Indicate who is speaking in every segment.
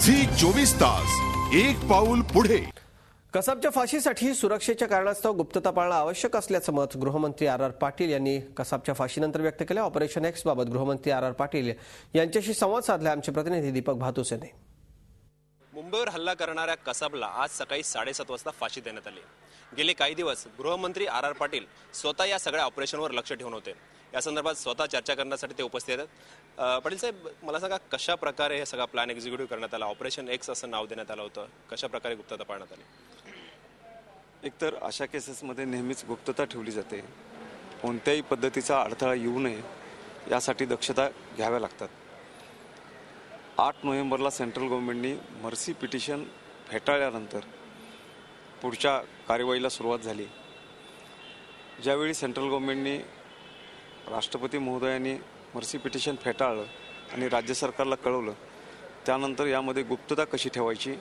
Speaker 1: Zee 24 तास एक पाऊल पुढे।
Speaker 2: कसाबच्या फाशीसाठी सुरक्षेच्या कारणास्तव गुप्तता पाळणं आवश्यक असल्याचं मत गृहमंत्री आर पाटील यांनी कसाबच्या फाशीनंतर व्यक्त केलं। ऑपरेशन एक्स बाबत गृहमंत्री आर पाटील यांच्याशी संवाद साधला आमचे प्रतिनिधी दीपक भातुस यांनी।
Speaker 3: मुंबईवर हल्ला करणाऱ्या कसाबला आज सकाळी 7:30 वाजता फाशी देण्यात आली। गेले काही दिवस गृहमंत्री आर पाटील स्वतः या सगळ्या ऑपरेशनवर लक्ष ठेवून होते। या संदर्भात स्वतः चर्चा करण्यासाठी ते उपस्थित आहेत। पाटील साहेब, मला सांगा कशा प्रकारे हे सगळा प्लॅन एक्झिक्युटिव्ह करण्यात आला? ऑपरेशन एक्स असं नाव देण्यात आलं होतं, कशा प्रकारे गुप्तता पाळण्यात आली?
Speaker 4: एकतर अशा केसेसमध्ये नेहमीच गुप्तता ठेवली जाते। कोणत्याही पद्धतीचा अडथळा येऊ नये यासाठी दक्षता घ्याव्या लागतात। 8 नोव्हेंबरला सेंट्रल गव्हर्नमेंटनी मर्सी पिटिशन फेटाळल्यानंतर पुढच्या कार्यवाहीला सुरुवात झाली। ज्यावेळी सेंट्रल गव्हर्नमेंटनी राष्ट्रपती महोदयांनी मर्सी पिटिशन फेटाळलं आणि राज्य सरकारला कळवलं, त्यानंतर यामध्ये गुप्तता कशी ठेवायची,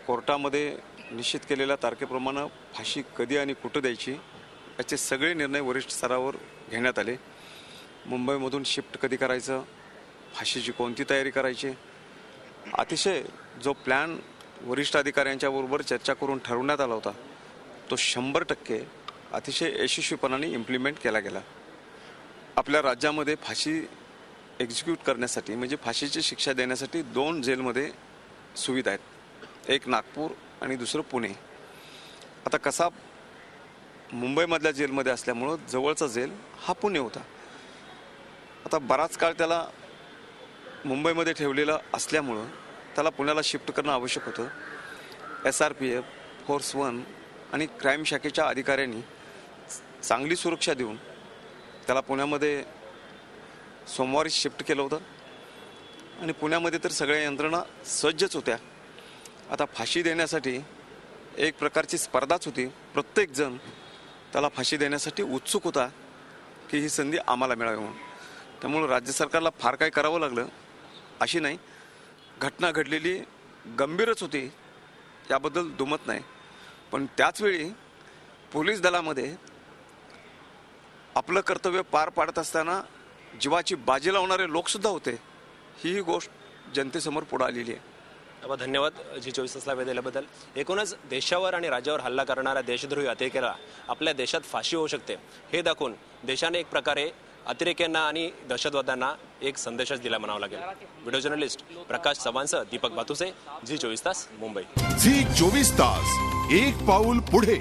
Speaker 4: कोर्टामध्ये निश्चित केलेल्या तारखेप्रमाणे फाशी कधी आणि कुठं द्यायची याचे सगळे निर्णय वरिष्ठ स्तरावर घेण्यात आले। मुंबईमधून शिफ्ट कधी करायचं, फाशीची कोणती तयारी करायची, अतिशय जो प्लॅन वरिष्ठ अधिकाऱ्यांच्या बरोबर चर्चा करून ठरवण्यात आला होता तो 100% अतिशय यशस्वीपणाने इम्प्लिमेंट केला गेला। आपल्या राज्यामध्ये फाशी एक्झिक्यूट करण्यासाठी म्हणजे फाशीची शिक्षा देण्यासाठी 2 जेलमध्ये सुविधा आहेत, एक नागपूर आणि दुसरं पुणे। आता कसाब मुंबईमधल्या जेलमध्ये असल्यामुळं जवळचा जेल हा पुणे होता। आता बराच काळ त्याला मुंबईमध्ये ठेवलेला असल्यामुळं त्याला पुण्याला शिफ्ट करणं आवश्यक होतं। SRPF, फोर्स 1 आणि क्राईम शाखेच्या अधिकाऱ्यांनी चांगली सुरक्षा देऊन त्याला पुण्यामध्ये सोमवारी शिफ्ट केलं होतं आणि पुण्यामध्ये तर सगळ्या यंत्रणा सज्जच होत्या। आता फाशी देण्यासाठी एक प्रकारची स्पर्धाच होती। प्रत्येक जण त्याला फाशी देण्यासाठी उत्सुक होता की ही संधी आम्हाला मिळावी म्हणून। त्यामुळे राज्य सरकारला फार काय करावं लागलं अशी नाही, घटना घडलेली गंभीरच होती, याबद्दल दुमत नाही। पण त्याचवेळी पोलीस दलामध्ये आपलं कर्तव्य पार पाडत असताना जीवाची बाजी लावणारे लोकसुद्धा होते, ही गोष्ट जनतेसमोर पुढे आलेली आहे।
Speaker 3: धन्यवाद झी 24 तासला वेळ दिल्याबद्दल। एकूणच देशावर आणि राज्यावर हल्ला करणाऱ्या देशद्रोही अतिरेक्याला आपल्या देशात फाशी होऊ शकते हे दाखवून देशाने एक प्रकारे अतिरेक्यांना आणि दहशतवाद्यांना एक संदेशच दिला म्हणावा लागेल। व्हिडिओ जर्नलिस्ट प्रकाश चव्हाणसह दीपक भातुसे, झी 24 तास, मुंबई।
Speaker 1: झी 24 तास एक पाऊल पुढे।